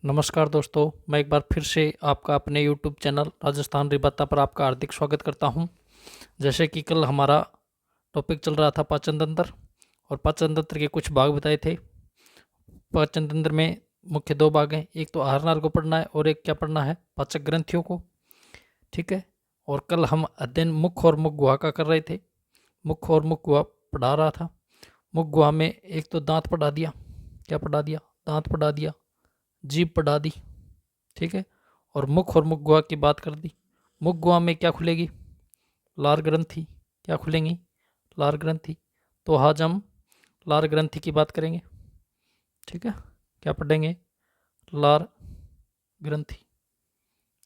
नमस्कार दोस्तों, मैं एक बार फिर से आपका अपने यूट्यूब चैनल राजस्थान रिबत्ता पर आपका हार्दिक स्वागत करता हूं। जैसे कि कल हमारा टॉपिक चल रहा था पाचन तंत्र, और पाचन तंत्र के कुछ भाग बताए थे। पाचन तंत्र में मुख्य दो भाग हैं, एक तो आहार नाल को पढ़ना है और एक क्या पढ़ना है, पाचक ग्रंथियों को। ठीक है। और कल हम अध्ययन मुख और मुख गुहा का कर रहे थे। मुख और मुख गुहा पढ़ा रहा था। मुख गुहा में एक तो दांत पढ़ा दिया। क्या पढ़ा दिया? दांत पढ़ा दिया, जीभ पढ़ा दी। ठीक है। और मुख और मुख गुहा की बात कर दी। मुख गुहा में क्या खुलेगी? लार ग्रंथि। क्या खुलेंगी? लार ग्रंथि। तो आज हम लार ग्रंथि की बात करेंगे। ठीक है। क्या पढ़ेंगे? लार ग्रंथि।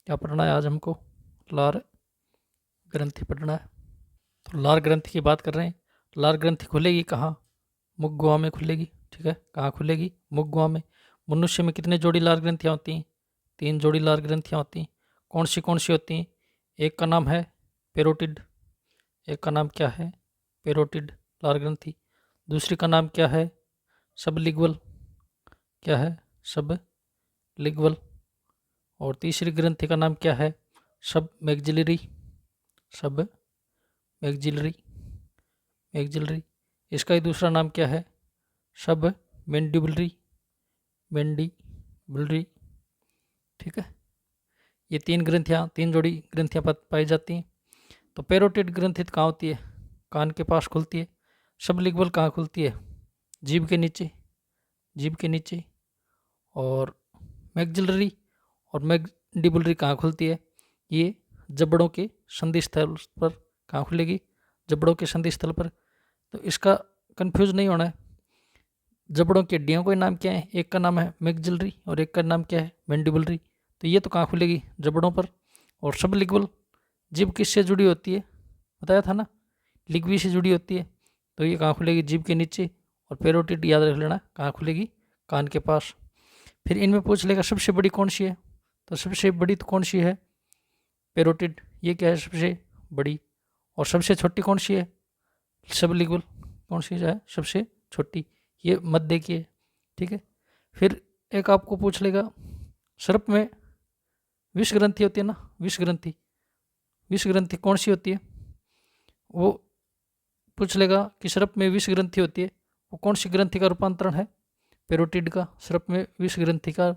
क्या पढ़ना है आज हमको? लार ग्रंथि पढ़ना है। तो लार ग्रंथि की बात कर रहे हैं। लार ग्रंथि खुलेगी कहाँ? मुख गुहा में खुलेगी। ठीक है। कहाँ खुलेगी? मुख गुहा में। मनुष्य में कितने जोड़ी लार ग्रंथियाँ होती हैं? 3 जोड़ी लार ग्रंथियाँ होती हैं। कौन सी होती हैं? एक का नाम है पेरोटिड। एक का नाम क्या है? पेरोटिड लार ग्रंथि। दूसरी का नाम क्या है? सबलिग्वल। क्या है? सबलिग्वल। और तीसरी ग्रंथि का नाम क्या है? सब मैग्जिलरी। सब मैग्जिलरी। मैग्जिलरी। इसका ही दूसरा नाम क्या है? सब मैंडिबुलरी। मैंडिबुलरी। ठीक है। ये 3 जोड़ी ग्रंथियाँ पाई जाती हैं। तो पेरोटिड ग्रंथि कहाँ होती है? कान के पास खुलती है। सबलिंगुअल कहाँ खुलती है? जीभ के नीचे। जीभ के नीचे। और मैग्जिलरी और मैग्डिबुलरी कहाँ खुलती है? ये जबड़ों के संधि स्थल पर। कहाँ खुलेगी? जबड़ों के संधि स्थल पर। तो इसका कंफ्यूज नहीं होना है। जबड़ों की हड्डियों का नाम क्या है? एक का नाम है मैग्जिलरी और एक का नाम क्या है? मैंडिबुलरी। तो ये तो कहाँ खुलेगी? जबड़ों पर। और सबलिंगुअल जीभ किससे जुड़ी होती है? बताया था ना, लिग्वी से जुड़ी होती है। तो ये कहाँ खुलेगी? जीभ के नीचे। और पेरोटिड याद रख लेना, कहाँ खुलेगी? कान के पास। फिर इनमें पूछ लेगा सबसे बड़ी कौन सी है? तो सबसे बड़ी तो कौन सी है? पेरोटिड। ये क्या है? सबसे बड़ी। और सबसे छोटी कौन सी है? सबलिंगुअल। कौन सी है सबसे छोटी? ये मध्य की है। ठीक है। फिर एक आपको पूछ लेगा, सर्प में विष ग्रंथि होती है ना, विष ग्रंथि। विष ग्रंथि कौन सी होती है? वो पूछ लेगा कि सर्प में विष ग्रंथि होती है, वो कौन सी ग्रंथि का रूपांतरण है? पेरोटिड का। सर्प में विष ग्रंथि का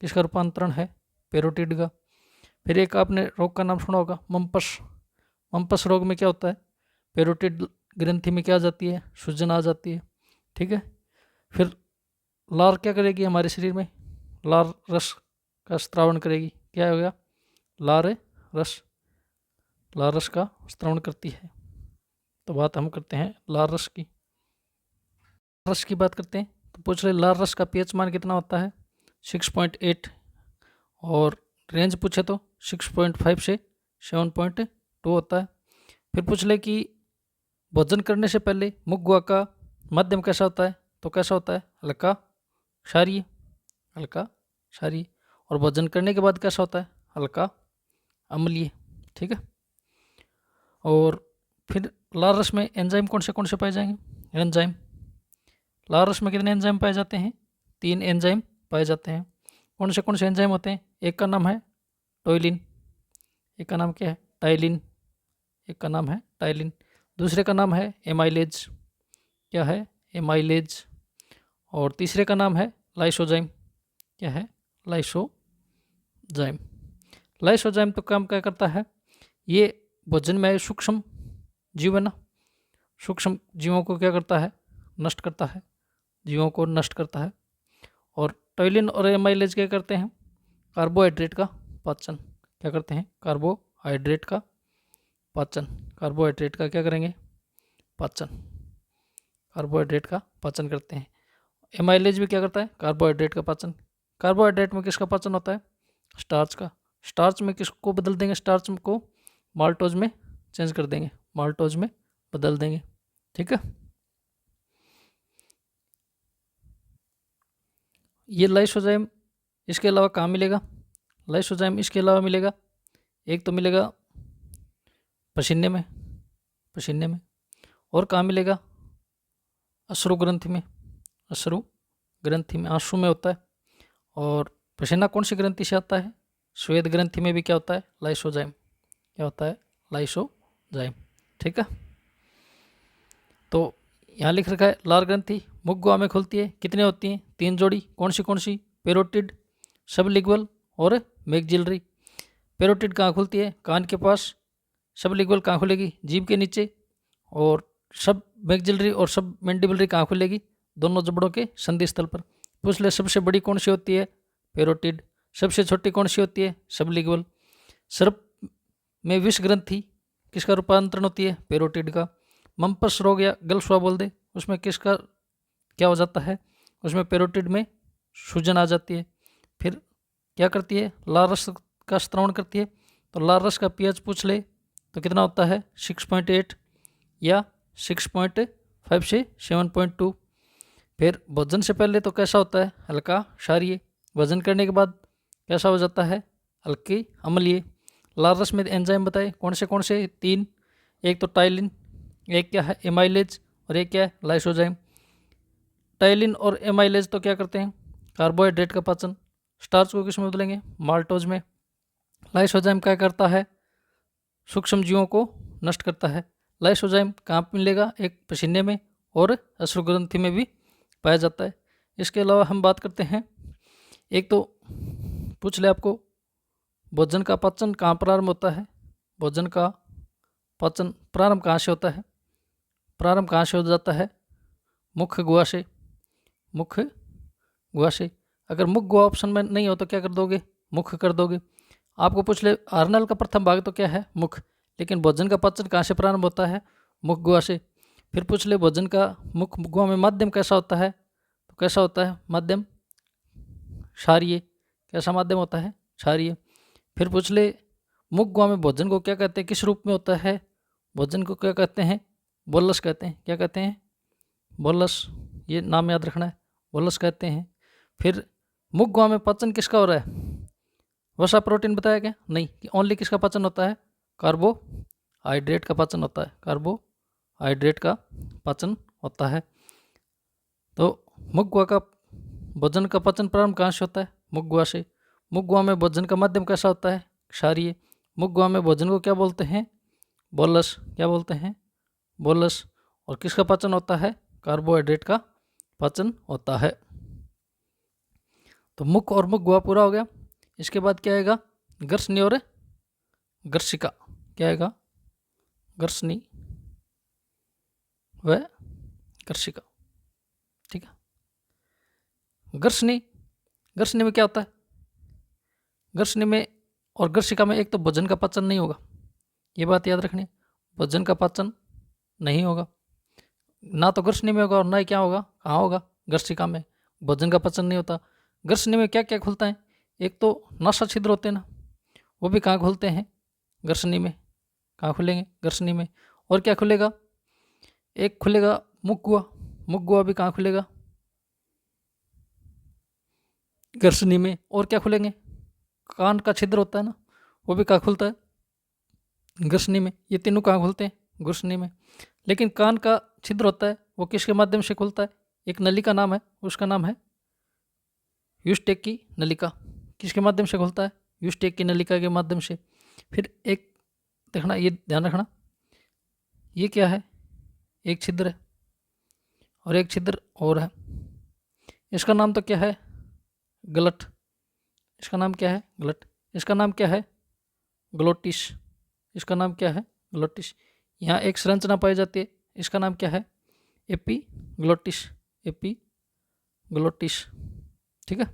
किसका रूपांतरण है? पेरोटिड का। फिर एक आपने रोग का नाम सुना होगा, मम्पस। मम्पस रोग में क्या होता है? पेरोटिड ग्रंथि में क्या आ जाती है? सूजन आ जाती है। ठीक है। फिर लार क्या करेगी हमारे शरीर में? लार रस का स्त्रावण करेगी। क्या हो गया? लार रस। लार रस का स्त्रावण करती है। तो बात हम करते हैं लार रस की। रस की बात करते हैं तो पूछ रहे लार रस का पीएच मान कितना होता है? 6.8। और रेंज पूछे तो 6.5 से 7.2 होता है। फिर पूछ ले कि भोजन करने से पहले मुख गुहा का माध्यम कैसा होता है? तो कैसा होता है? हल्का क्षारीय। हल्का क्षारीय। और भोजन करने के बाद कैसा होता है? हल्का अम्लीय। ठीक है। और फिर लार रस में एंजाइम कौन से पाए जाएंगे? एंजाइम। लार रस में कितने एंजाइम पाए जाते हैं? 3 एंजाइम पाए जाते हैं। कौन से एंजाइम होते हैं? एक का नाम है टोइलिन। एक का नाम क्या है? टाइलिन। एक का नाम है टाइलिन। दूसरे का नाम है एमाइलेज। क्या है? एमाइलेज। और तीसरे का नाम है लाइसोजाइम। क्या है? लाइसोजाइम। लाइसोजाइम तो काम क्या करता है? ये भोजन में सूक्ष्म जीव है ना, सूक्ष्म जीवों को क्या करता है? नष्ट करता है। जीवों को नष्ट करता है। और टॉयलिन और एमाइलेज क्या करते हैं? कार्बोहाइड्रेट का पाचन। क्या करते हैं? कार्बोहाइड्रेट का पाचन। कार्बोहाइड्रेट का क्या करेंगे? पाचन। कार्बोहाइड्रेट का पाचन करते हैं। एमाइलेज भी क्या करता है? कार्बोहाइड्रेट का पाचन। कार्बोहाइड्रेट में किसका पाचन होता है? स्टार्च का। स्टार्च में किसको बदल देंगे? स्टार्च को माल्टोज में चेंज कर देंगे। माल्टोज में बदल देंगे। ठीक है। ये लाइसोजाइम इसके अलावा कहाँ मिलेगा? लाइसोजाइम इसके अलावा मिलेगा, एक तो मिलेगा पसीने में। पसीने में। और कहाँ मिलेगा? अश्रु ग्रंथि में। अश्रु ग्रंथि में, आंसू में होता है। और पसीना कौन सी ग्रंथि से आता है? श्वेत ग्रंथि में भी क्या होता है? लाइसोजाइम। क्या होता है? लाइसोजाइम। ठीक है। तो यहाँ लिख रखा है लार ग्रंथि मुख गुहा में खुलती है। कितने होती हैं? 3 जोड़ी। कौन सी? पेरोटिड, सबलिंगुअल और मैक्सिलरी। पेरोटिड कहाँ खुलती है? कान के पास। सबलिंगुअल कहाँ खुलेगी? जीभ के नीचे। और सब मैक्सिलरी और सब मैंडिबलरी कहाँ खुलेगी? दोनों जबड़ों के संधि स्थल पर। पूछ ले सबसे बड़ी कौन सी होती है? पेरोटिड। सबसे छोटी कौन सी होती है? सबलिंगुअल। सर्प में विष ग्रंथि किसका रूपांतरण होती है? पेरोटिड का। मम्पस रोग या गलफुआ बोल दे, उसमें किसका क्या हो जाता है? उसमें पेरोटिड में सूजन आ जाती है। फिर क्या करती है? लाल रस का स्त्रावण करती है। तो लाल रस का पीएच पूछ ले तो कितना होता है? 6.8 या 6.5 से 7.2। फिर भोजन से पहले तो कैसा होता है? हल्का क्षारीय। भोजन करने के बाद कैसा हो जाता है? हल्की अम्लीय। लाल रस में एंजाइम बताए कौन से? 3। एक तो टाइलिन, एक क्या है? एमाइलेज, और एक क्या है? लाइसोजाइम। टाइलिन और एमाइलेज तो क्या करते हैं? कार्बोहाइड्रेट का पाचन। स्टार्च को किस में बदलेंगे? माल्टोज में। लाइसोजाइम क्या करता है? सूक्ष्म जीवों को नष्ट करता है। लाइसोजाइम कहाँ पे मिलेगा? एक पसीने में और अश्रुग्रंथि में भी पाया जाता है। इसके अलावा हम बात करते हैं, एक तो पूछ ले आपको भोजन का पाचन कहाँ प्रारंभ होता है? भोजन का पाचन प्रारंभ कहाँ से होता है? प्रारंभ कहाँ से हो जाता है? मुख्य गुहा से। मुख्य गुहा से। अगर मुख गुहा ऑप्शन में नहीं हो तो क्या कर दोगे? मुख कर दोगे। आपको पूछ ले आर्नल का प्रथम भाग तो क्या है? मुख। लेकिन भोजन का पाचन कहाँ से प्रारंभ होता है? मुख गुहा से। फिर पूछ ले भोजन का मुख गुहा में माध्यम कैसा होता है? तो कैसा होता है माध्यम? क्षारीय। कैसा माध्यम होता है? क्षारीय। फिर पूछ ले मुख गुहा में भोजन को क्या कहते हैं? किस रूप में होता है? भोजन को क्या कहते हैं? बोलस कहते हैं। क्या कहते हैं? बोलस। ये नाम याद रखना है, बोलस कहते हैं। फिर मुख गुहा में पाचन किसका हो रहा है? वसा प्रोटीन बताया क्या? नहीं, कि ओनली किसका पाचन होता है? कार्बोहाइड्रेट का पाचन होता है। कार्बोहाइड्रेट का पाचन होता है। तो मुख गुहा का भोजन का पाचन प्रारंभ कहाँ से होता है? मुख गुहा से। मुख गुहा में भोजन का माध्यम कैसा होता है? क्षारीय। मुख गुहा में भोजन को क्या बोलते हैं? बोलस। क्या बोलते हैं? बोलस। और किसका पाचन होता है? कार्बोहाइड्रेट का पाचन होता है। तो मुख और मुख गुहा पूरा हो गया। इसके बाद क्या आएगा? गर्सनी और गर्सिका। क्या आएगा? गर्सनी व गर्सिका। ठीक है। गर्सनी में क्या होता है? गर्सनी में और गर्सिका में एक तो भोजन का पाचन नहीं होगा, ये बात याद रखनी। भोजन का पाचन नहीं होगा, ना तो गर्सनी में होगा और ना ही क्या होगा? कहाँ होगा? गर्सिका में। भोजन का पाचन नहीं होता। गर्सनी में क्या क्या खुलता है? एक तो नासा छिद्र होते हैं ना, वो भी कहाँ खुलते हैं? गर्सनी में। कहाँ खुलेंगे? गर्सनी में। और क्या खुलेगा? एक खुलेगा मुख गुहा। मुख गुहा भी कहाँ खुलेगा? गर्सनी में। और क्या खुलेंगे? कान का छिद्र होता है ना, वो भी कहाँ खुलता है? गर्सनी में। ये तीनों कहाँ खुलते हैं? गर्सनी में। लेकिन कान का छिद्र होता है वो किसके माध्यम से खुलता है? एक नली का नाम है, उसका नाम है यूस्टेक की नलिका। किसके माध्यम से खुलता है? यूस्टेक की नलिका के माध्यम से। फिर एक देखना, ये ध्यान रखना, ये क्या है? एक छिद्र है और एक छिद्र और है। इसका नाम तो क्या है? गलट। इसका नाम क्या है? गलट। इसका नाम क्या है? ग्लोटिस। इसका नाम क्या है? ग्लोटिस। यहाँ एक संरचना पाई जाती है, इसका नाम क्या है? एपीग्लोटिस। एपीग्लोटिस। ठीक है।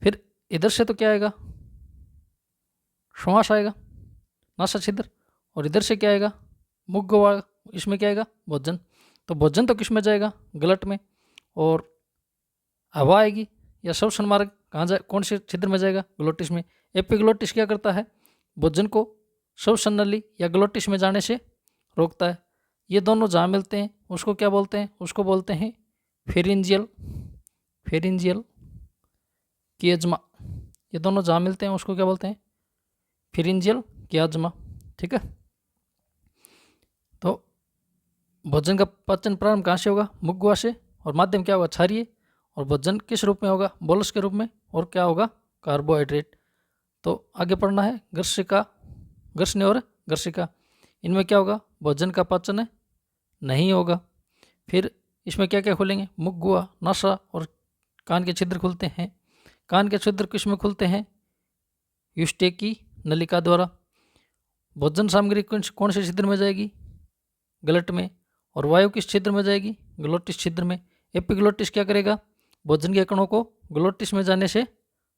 फिर इधर से तो क्या आएगा? श्वास आएगा, नासा छिद्र। और इधर से क्या आएगा? मुख गुहा। इसमें क्या आएगा? भोजन। तो भोजन तो किस में जाएगा? गलट में। और हवा आएगी या श्वसन मार्ग कहाँ जाए? कौन से छिद्र में जाएगा? ग्लोटिस में। एपिग्लोटिस क्या करता है? भोजन को श्वसन नली या ग्लोटिस में जाने से रोकता है। ये दोनों जहाँ मिलते हैं उसको क्या बोलते हैं? उसको बोलते हैं फेरिंजियल किएज्मा। ये दोनों जहाँ मिलते हैं उसको क्या बोलते हैं? फेरिंजियल किएज्मा। ठीक है। तो भोजन का पाचन प्रारंभ कहाँ से होगा? मुख गुहा से। और माध्यम क्या होगा? क्षारीय। और भोजन किस रूप में होगा? बोलस के रूप में। और क्या होगा? कार्बोहाइड्रेट। तो आगे पढ़ना है गर्शिका, गर्षणी और गर्शिका, इनमें क्या होगा, भोजन का पाचन नहीं होगा। फिर इसमें क्या क्या खुलेंगे, मुख, गुहा, नासा और कान के छिद्र खुलते हैं। कान के छिद्र किसमें खुलते हैं, युष्टेकी नलिका द्वारा। भोजन सामग्री कौन से छिद्र में जाएगी, गलट में। और वायु किस छिद्र में जाएगी, ग्लोटिस छिद्र में। एपिग्लोटिस क्या करेगा, भोजन के कणों को ग्लोटिस में जाने से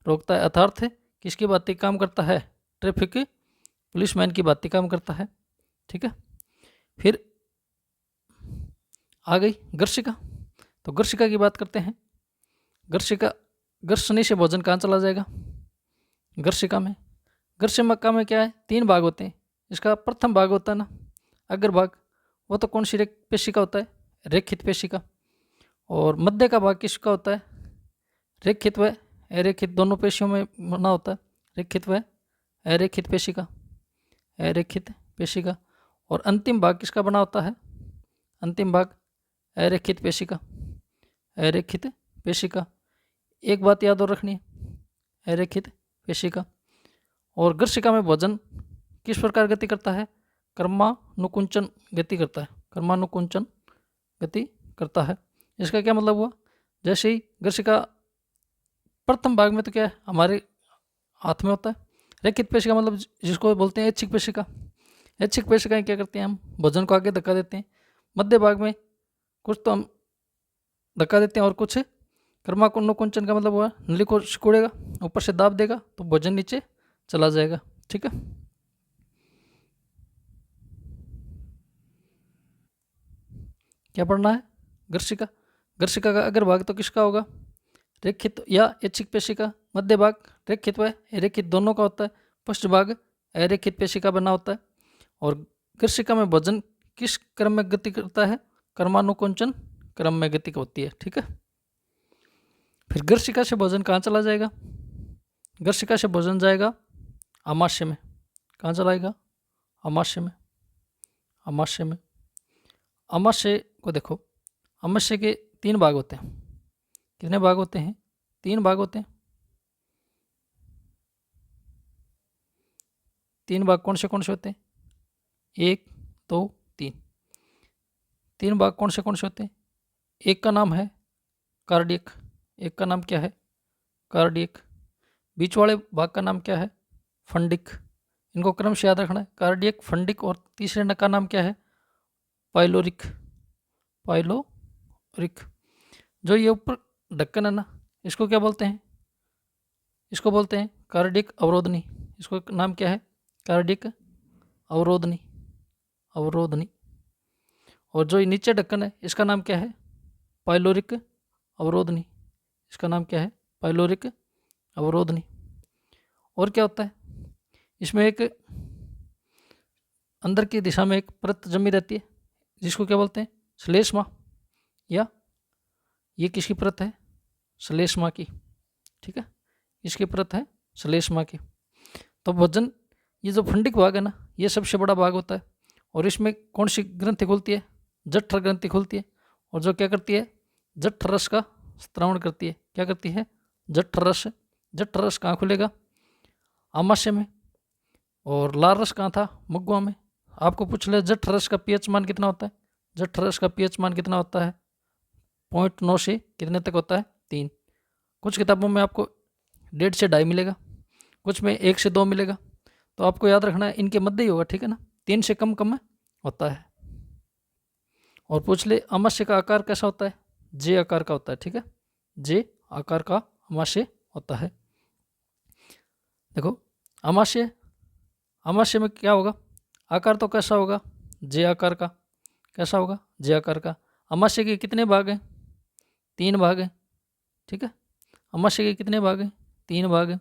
रोकता है। अर्थात किसकी बात काम करता है, ट्रैफिक पुलिसमैन की बात काम करता है। ठीक है, फिर आ गई गर्शिका। तो गर्शिका की बात करते हैं। गर्शिका, गर्षणी से भोजन कहाँ चला जाएगा, गर्शिका में। गर्शिका में क्या है, 3 भाग होते हैं। इसका प्रथम भाग होता है ना अग्रभाग, वो तो कौन सी पेशिका होता है, रेखित पेशिका। और मध्य का भाग किसका होता है, रेखित व अरेखित, दोनों पेशियों में बना होता है, रेखित व अरेखित पेशिका, अरेखित पेशिका। और अंतिम भाग किसका बना होता है, अंतिम भाग अरेखित पेशिका, अरेखित पेशिका। एक बात याद और रखनी है, अरेखित पेशिका। और गर्शिका में भोजन किस प्रकार गति करता है, क्रमानुकुंचन गति करता है, क्रमानुकुंचन गति करता है। इसका क्या मतलब हुआ, जैसे ही गर्शिका प्रथम भाग में तो क्या है, हमारे हाथ में होता है। रेखित पेशिका मतलब जिसको बोलते हैं ऐच्छिक पेशिका। ऐच्छिक पेशिकाएं क्या करती हैं, हम भोजन को आगे धक्का देते हैं। मध्य भाग में कुछ तो हम धक्का देते हैं और कुछ क्रमानुकुंचन का मतलब हुआ नली को सिकुड़ेगा, ऊपर से दाब देगा तो भोजन नीचे चला जाएगा। ठीक है, क्या पढ़ना है, गर्शिका। गर्शिका का अग्रभाग तो किसका होगा, रेखित या ऐच्छिक पेशिका। मध्य भाग रेखित व अरेखित दोनों का होता है। पश्च भाग अरेखित पेशिका बना होता है। और गर्शिका में भोजन किस क्रम में गति करता है, क्रमानुकुंचन क्रम में गति होती है। ठीक है, फिर गर्शिका से भोजन कहाँ चला जाएगा, गर्शिका से भोजन जाएगा आमाशय में। कहाँ चलाएगा, आमाशय में, आमाशय में। आमाशय को देखो, आमाशय के 3 भाग होते हैं। कितने भाग होते हैं, 3 भाग होते हैं। 3 भाग कौन से होते हैं, 1 2 3। 3 भाग कौन से होते हैं, एक का नाम है कार्डियक, एक का नाम क्या है, कार्डियक। बीच वाले भाग का नाम क्या है, फंडिक। इनको क्रम से याद रखना है, कार्डियक, फंडिक। और तीसरे का नाम क्या है, पाइलोरिक, पाइलोरिक। जो ये ऊपर ढक्कन है ना, इसको क्या बोलते हैं, इसको बोलते हैं कार्डियक अवरोधनी। इसको नाम क्या है, कार्डियक अवरोधनी, अवरोधनी। और जो ये नीचे ढक्कन है इसका नाम क्या है, पाइलोरिक अवरोधनी। इसका नाम क्या है, पाइलोरिक अवरोधनी। और क्या होता है, इसमें एक अंदर की दिशा में एक परत जमी रहती है जिसको क्या बोलते हैं, श्लेष्मा। या ये किसकी परत है, श्लेष्मा की। ठीक है, इसकी परत है श्लेष्मा की। तो भोजन, ये जो फंडिक भाग है ना, ये सबसे बड़ा भाग होता है। और इसमें कौन सी ग्रंथि खुलती है, जठर ग्रंथि खुलती है। और जो क्या करती है, जठर रस का स्त्रावण करती है। क्या करती है, जठर रस। जठर रस कहाँ खुलेगा, आमाशय में। और लाल रस कहाँ था, मुग्वा में। आपको पूछ ले जठर रस का पीएच मान कितना होता है, जठर रस का पीएच मान कितना होता है, 0.9 से कितने तक होता है, 3। कुछ किताबों में आपको 1.5 से 2.5 मिलेगा, कुछ में 1 से 2 मिलेगा। तो आपको याद रखना है इनके मध्य ही होगा। ठीक है ना, 3 से कम कम होता है। और पूछ ले आमाशय का आकार कैसा होता है, जे आकार का होता है। ठीक है, जे आकार का आमाशय होता है। देखो आमाशय, आमाशय में क्या होगा, आकार तो कैसा होगा, जे आकार का। कैसा होगा, जे आकार का। आमाशय के कितने भाग हैं, 3 भाग हैं। ठीक है, आमाशय के कितने भाग हैं, 3 भाग हैं।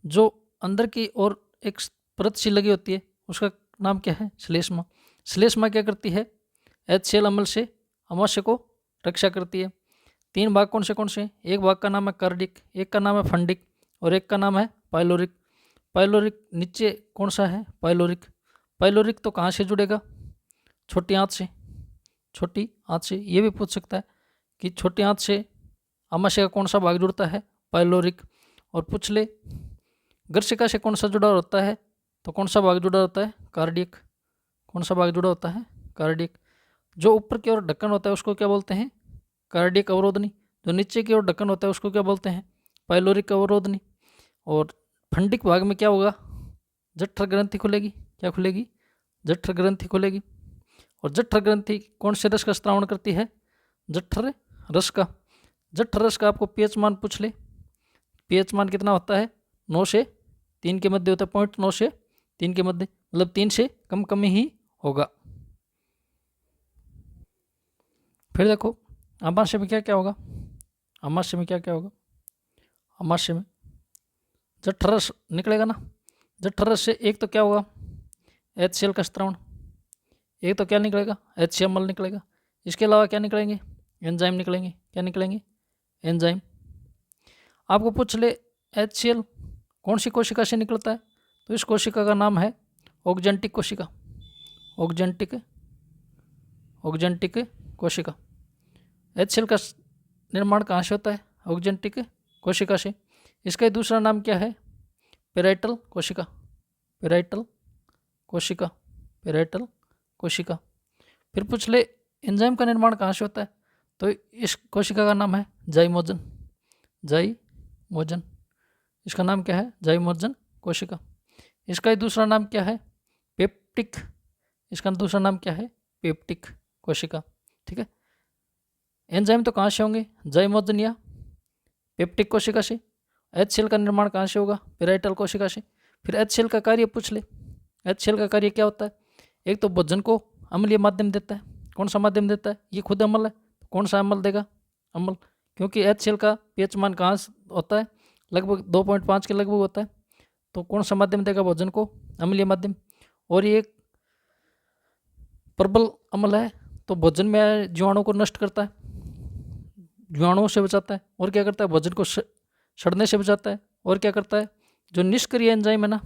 जो अंदर की ओर एक परत सी लगी होती है उसका नाम क्या है, श्लेष्मा। श्लेष्मा क्या करती है, HCl अम्ल से आमाशय को रक्षा करती है। 3 भाग कौन से, एक भाग का नाम है कार्डिक, एक का नाम है फंडिक और एक का नाम है पाइलोरिक। पाइलोरिक नीचे कौन सा है, पाइलोरिक। पाइलोरिक तो कहाँ से जुड़ेगा, छोटी आंत से, छोटी आंत से। ये भी पूछ सकता है कि छोटी आंत से आमाशय का कौन सा भाग जुड़ता है, पाइलोरिक। और पूछ ले गर्शिका से कौन सा जुड़ा होता है, तो कौन सा भाग जुड़ा होता है, कार्डियक। कौन सा भाग जुड़ा होता है, कार्डियक। जो ऊपर की ओर ढक्कन होता है उसको क्या बोलते हैं, कार्डियक अवरोधनी। जो नीचे की ओर ढक्कन होता है उसको क्या बोलते हैं, पाइलोरिक अवरोधनी। और फंडिक भाग में क्या होगा, जठर ग्रंथि खुलेगी। क्या खुलेगी, जठर ग्रंथि खुलेगी। और जठर ग्रंथि कौन से रस का स्त्रावण करती है, जठर रस का। जठर रस का आपको पीएच मान पूछ ले, पीएच मान कितना होता है, 9 से 3 के मध्य होता है, 0.9 से 3 के मध्य, मतलब 3 से कम ही होगा। फिर देखो आमाशय में क्या क्या होगा, आमाशय में क्या क्या होगा, आमाशय में जठर रस निकलेगा ना। जठर रस से एक तो क्या होगा, HCl का स्त्रावण, एक तो क्या निकलेगा, HCl निकलेगा। इसके अलावा क्या निकलेंगे, एंजाइम निकलेंगे। क्या निकलेंगे, एंजाइम। आपको पूछ ले HCl कौन सी कोशिका से निकलता है, तो इस कोशिका का नाम है ऑक्जेंटिक कोशिका। ऑक्जेंटिक कोशिका। HCl का निर्माण कहाँ से होता है, ऑक्जेंटिक कोशिका से। इसका दूसरा नाम क्या है, पेराइटल कोशिका। पेराइटल कोशिका, पेराइटल कोशिका। फिर पूछ ले एंजाइम का निर्माण कहाँ से होता है, तो इस कोशिका का नाम है जाइमोजन। जाइमोजन, इसका नाम क्या है, जाइमोजन कोशिका। इसका दूसरा नाम क्या है, पेप्टिक। इसका दूसरा नाम क्या है, पेप्टिक कोशिका। ठीक है, एंजाइम तो कहाँ से होंगे, जाइमोजन या पेप्टिक कोशिका से। HCl का निर्माण कहाँ से होगा, पेराइटल कोशिका से। फिर HCl का कार्य पूछ ले, HCl का कार्य क्या होता है, एक तो भोजन को अम्लीय माध्यम देता है। कौन सा माध्यम देता है, ये खुद अम्ल है, कौन सा अम्ल देगा, अम्ल। क्योंकि HCl का pH मान कहाँ होता है, लगभग 2.5 के लगभग होता है, तो कौन सा माध्यम देगा भोजन को, अम्लीय माध्यम। और ये एक प्रबल अम्ल है, तो भोजन में जीवाणु को नष्ट करता है, जीवाणुओं से बचाता है। और क्या करता है, भोजन को सड़ने से बचाता है। और क्या करता है, जो निष्क्रिय एंजाइम है ना,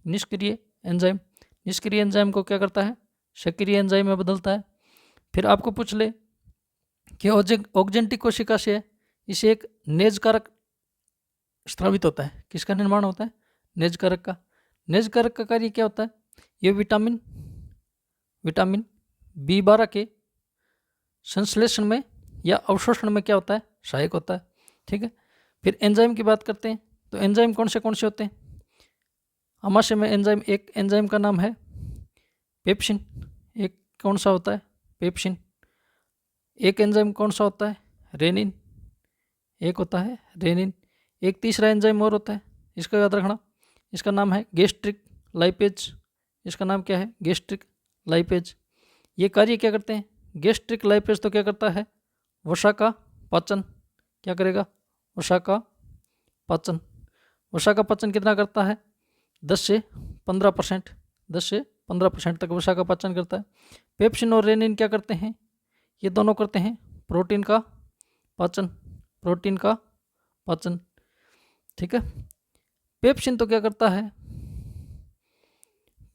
निष्क्रिय एंजाइम, निष्क्रिय एंजाइम को क्या करता है, सक्रिय एंजाइम में बदलता है। फिर आपको पूछ ले कि ऑक्जेंटिक कोशिका से है, इसे एक नेजकारक स्रावित होता है। किसका निर्माण होता है, नेजकारक का। नेजकारक का कार्य क्या होता है, ये विटामिन B12 के संश्लेषण में या अवशोषण में क्या होता है, सहायक होता है। ठीक है, फिर एंजाइम की बात करते हैं, तो एंजाइम कौन से होते हैं। आमाशय में एंजाइम, एक एंजाइम का नाम है पेप्सिन। एक कौन सा होता है, पेप्सिन। एक एंजाइम कौन सा होता है, रेनिन। एक होता है रेनिन। एक तीसरा एंजाइम और होता है, इसका याद रखना, इसका नाम है गैस्ट्रिक लाइपेज। इसका नाम क्या है, गैस्ट्रिक लाइपेज। ये कार्य क्या करते हैं, गैस्ट्रिक लाइपेज तो क्या करता है, वसा का पाचन। क्या करेगा, वसा का पाचन। वसा का पाचन कितना करता है, 10 से 15%, 10 से 15% तक वसा का पाचन करता है। पेप्सिन और रेनिन क्या करते हैं, ये दोनों करते हैं प्रोटीन का पाचन, प्रोटीन का पाचन। ठीक है, पेप्सिन तो क्या करता है,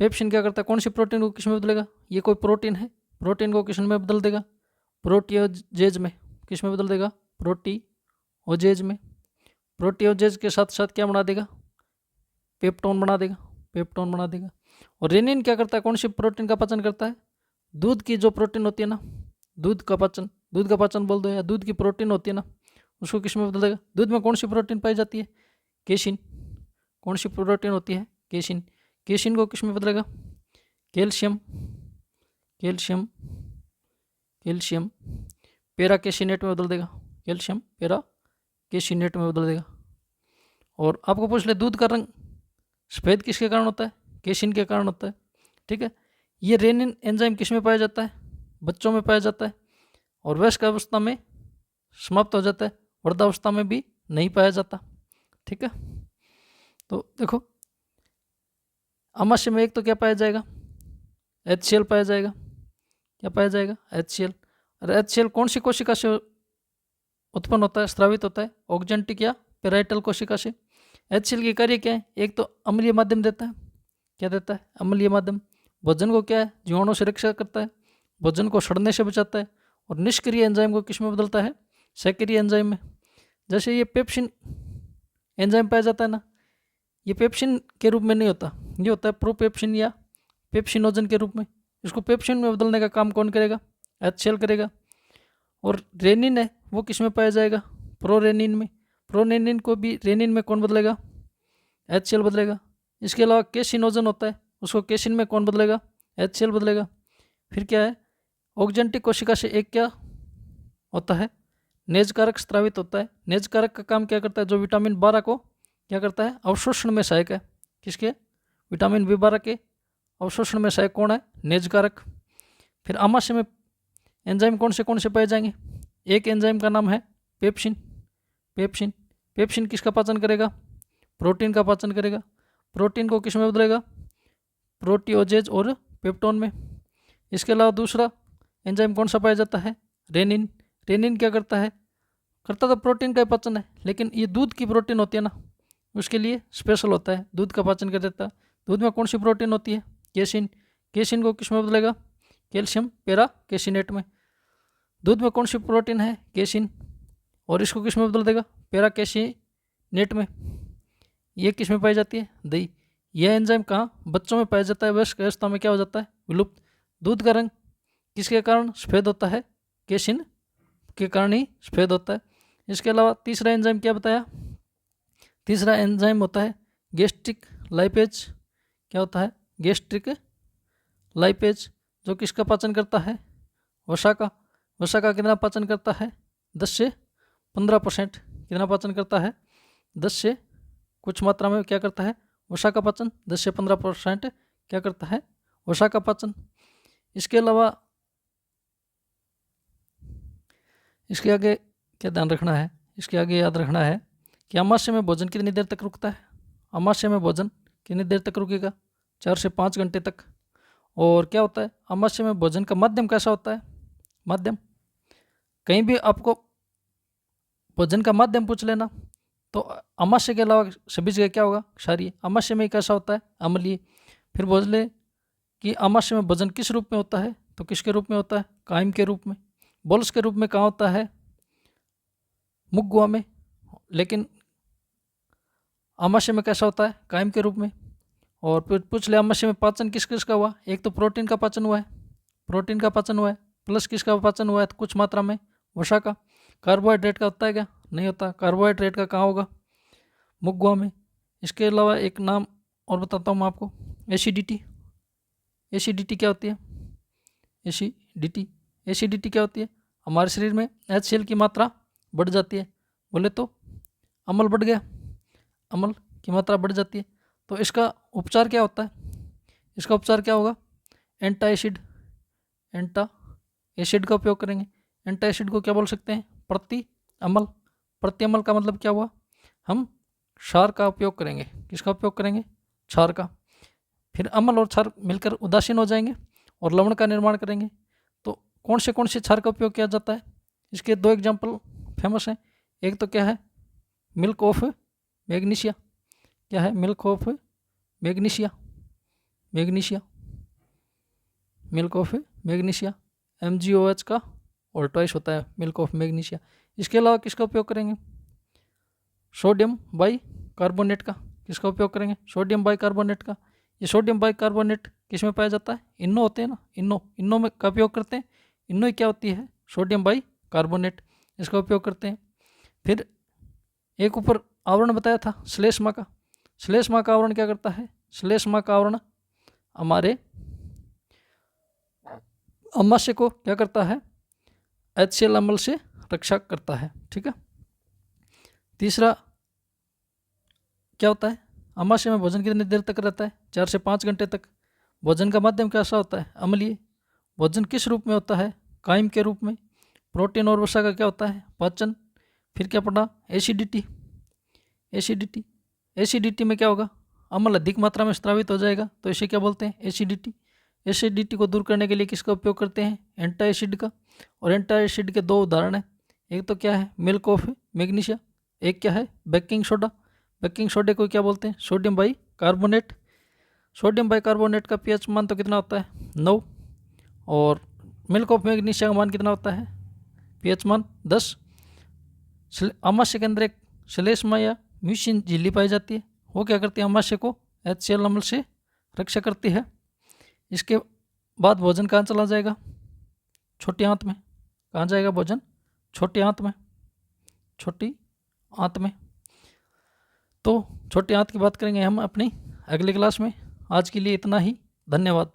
पेप्सिन क्या करता है, कौन सी प्रोटीन को किस में बदलेगा, ये कोई प्रोटीन है, प्रोटीन को किस में बदल देगा, प्रोटीओजेज में। किस में बदल देगा, प्रोटीओजेज में। प्रोटीओजेज के साथ साथ क्या बना देगा, पेप्टोन बना देगा, पेप्टोन बना देगा। और रेनिन क्या करता है, कौन सी प्रोटीन का पाचन करता है, दूध की जो प्रोटीन होती है ना, दूध का पाचन बोल दो, या दूध की प्रोटीन होती है ना, उसको किस में बदल देगा। दूध में कौन सी प्रोटीन पाई जाती है, केसिन। कौन सी प्रोटीन होती है, केसिन। केसिन को किस में बदलेगा, कैल्शियम, कैल्शियम, कैल्शियम पेरा कैसिनेट में बदल देगा, कैल्शियम पेरा कैसिनेट में बदल देगा। और आपको पूछ ले दूध का रंग सफ़ेद किसके कारण होता है, केसिन के कारण होता है। ठीक है, ये रेनिन एंजाइम किस में पाया जाता है, बच्चों में पाया जाता है, और वयस्क अवस्था में समाप्त हो जाता है, वृद्धावस्था में भी नहीं पाया जाता। ठीक है, तो देखो आमाशय में एक तो क्या पाया जाएगा, HCl पाया जाएगा। क्या पाया जाएगा, HCl। और HCl कौन सी कोशिका से उत्पन्न होता है, स्रावित होता है, ऑक्जेंटिक या पेराइटल कोशिका से। HCl की कार्य क्या है, एक तो अम्लीय माध्यम देता है। क्या देता है, अम्लीय माध्यम। भोजन को क्या है, जीवाणु से रक्षा करता है, भोजन को सड़ने से बचाता है। और निष्क्रिय एंजाइम को किस में बदलता है, सक्रिय एंजाइम में। जैसे ये पेप्सिन एंजाइम पाया जाता है ना, ये पेप्सिन के रूप में नहीं होता, ये होता है प्रोपेप्सिन या पेप्सिनोजन के रूप में। इसको पेप्सिन में बदलने का काम कौन करेगा? HCl करेगा। और रेनिन है वो किस में पाया जाएगा? प्रोरेनिन में। प्रोरेनिन को भी रेनिन में कौन बदलेगा? HCl बदलेगा। इसके अलावा केसिनोजन होता है, उसको केसिन में कौन बदलेगा? HCl बदलेगा। फिर क्या है? ऑक्जेंटिक कोशिका से एक क्या होता है? नेज कारक स्रावित होता है। नेज कारक का काम क्या करता है? जो विटामिन 12 को क्या करता है? अवशोषण में सहायक है। किसके? विटामिन B12 के अवशोषण में सहायक कौन है? नेज कारक। फिर आमाशय में एंजाइम कौन से पाए जाएंगे? एक एंजाइम का नाम है पेप्सिन। पेप्सिन पेप्सिन किसका पाचन करेगा? प्रोटीन का पाचन करेगा। प्रोटीन को किस में बदलेगा? प्रोटीओजेज और पेप्टोन में। इसके अलावा दूसरा एंजाइम कौन सा पाया जाता है? रेनिन। रेनिन क्या करता है? करता तो प्रोटीन का ही पाचन है, लेकिन ये दूध की प्रोटीन होती है ना, उसके लिए स्पेशल होता है, दूध का पाचन कर देता है। दूध में कौन सी प्रोटीन होती है? केसिन। केसिन को किस में बदलेगा? कैल्शियम पैरा कैसिनेट में। दूध में कौन सी प्रोटीन है? केसिन। और इसको किस में बदल देगा? पैरा कैसिनेट में। ये किस में पाई जाती है? दही। यह एंजाइम कहाँ? बच्चों में पाया जाता है, वयस्क अवस्था में क्या हो जाता है? विलुप्त। दूध का रंग किसके कारण सफ़ेद होता है? केसिन के कारण ही सफ़ेद होता है। इसके अलावा तीसरा एंजाइम क्या बताया? तीसरा एंजाइम होता है गैस्ट्रिक लाइपेज। क्या होता है? गैस्ट्रिक लाइपेज, जो किसका पाचन करता है? वसा का। वसा का कितना पाचन करता है? 10 से 15%। कितना पाचन करता है? 10 से कुछ मात्रा में क्या करता है? वसा का पाचन 10 से 15% क्या करता है? वसा का पाचन। इसके अलावा इसके आगे क्या ध्यान रखना है? इसके आगे याद रखना है कि आमाशय में भोजन कितनी देर तक रुकता है? आमाशय में भोजन कितनी देर तक रुकेगा? 4 से 5 घंटे तक। और क्या होता है? आमाशय में भोजन का माध्यम कैसा होता है? माध्यम, कहीं भी आपको भोजन का माध्यम पूछ लेना तो आमाशय के अलावा सभी जगह क्या होगा? क्षारीय। आमाशय में कैसा होता है? अम्लीय। फिर बोल ले कि आमाशय में भोजन किस रूप में होता है? तो किसके रूप में होता है? कायम के रूप में। बोल्स के रूप में कहाँ होता है? मुख गुहा में। लेकिन आमाशय में कैसा होता है? कायम के रूप में। और फिर पूछ ले आमाशय में पाचन किस किस का हुआ? एक तो प्रोटीन का पाचन हुआ है, प्रोटीन का पाचन हुआ है, प्लस किसका पाचन हुआ है? तो कुछ मात्रा में वसा का। कार्बोहाइड्रेट का होता है क्या? नहीं होता। कार्बोहाइड्रेट का कहाँ होगा? मुख गुहा में। इसके अलावा एक नाम और बताता हूँ मैं आपको, एसिडिटी। एसिडिटी क्या होती है? एसिडिटी एसिडिटी क्या होती है? हमारे शरीर में HCl की मात्रा बढ़ जाती है। बोले तो अम्ल बढ़ गया, अम्ल की मात्रा बढ़ जाती है। तो इसका उपचार क्या होता है? इसका उपचार क्या होगा? एंटा एसिड। एंटा एसिड का उपयोग करेंगे। एंटा एसिड को क्या बोल सकते हैं? प्रति अम्ल। प्रति अम्ल का मतलब क्या हुआ? हम क्षार का उपयोग करेंगे। किसका उपयोग करेंगे? क्षार का। फिर अम्ल और क्षार मिलकर उदासीन हो जाएंगे और लवण का निर्माण करेंगे। तो कौन से क्षार का उपयोग किया जाता है? इसके 2 एग्जाम्पल फेमस हैं। एक तो क्या है? Milk of magnesia. क्या है? Milk of magnesia. Magnesia, milk of magnesia. MgOH का और ट्वाइस होता है मिल्क ऑफ मैग्नीशिया। इसके अलावा किसका उपयोग करेंगे? सोडियम बाई कार्बोनेट का। किसका उपयोग करेंगे? सोडियम बाई कार्बोनेट का। ये सोडियम बाई कार्बोनेट किस में पाया जाता है? इनो होते हैं ना, इनो में का उपयोग करते हैं। इनो ही क्या होती है? Sodium by carbonate. इसका उपयोग करते हैं। फिर एक ऊपर आवरण बताया था श्लेष्मा का। श्लेष्मा का आवरण क्या करता है? श्लेष्मा का आवरण हमारे आमाशय को क्या करता है? HCl अम्ल से रक्षा करता है। ठीक है। तीसरा क्या होता है? आमाशय में भोजन कितनी देर तक रहता है? 4 से 5 घंटे तक। भोजन का माध्यम कैसा होता है? अम्लीय। भोजन किस रूप में होता है? कायम के रूप में। प्रोटीन और वसा का क्या होता है? पाचन। फिर क्या पढ़ा? एसिडिटी। एसिडिटी एसिडिटी में क्या होगा? अम्ल अधिक मात्रा में स्रावित हो जाएगा, तो इसे क्या बोलते हैं? एसिडिटी। एसिडिटी को दूर करने के लिए किसका उपयोग करते हैं? एंटा एसिड का। और एंटा एसिड के 2 उदाहरण हैं। एक तो क्या है? Milk of magnesia. एक क्या है? Baking soda. बेकिंग सोडे को क्या बोलते हैं? Sodium by carbonate. Sodium by carbonate का pH मान तो कितना होता है? 9। और मिल्क ऑफ मैग्नीशिया का मान कितना होता है? pH मान 10। आमाशय के अंदर एक श्लेष्मा या म्यूसिन झिल्ली पाई जाती है। वो क्या करती है, अमाशय को HCl अम्ल से रक्षा करती है। इसके बाद भोजन कहाँ चला जाएगा, छोटी आंत में। कहाँ जाएगा भोजन, छोटी आंत में, छोटी आंत में। तो छोटी आंत की बात करेंगे हम अपनी अगली क्लास में। आज के लिए इतना ही, धन्यवाद।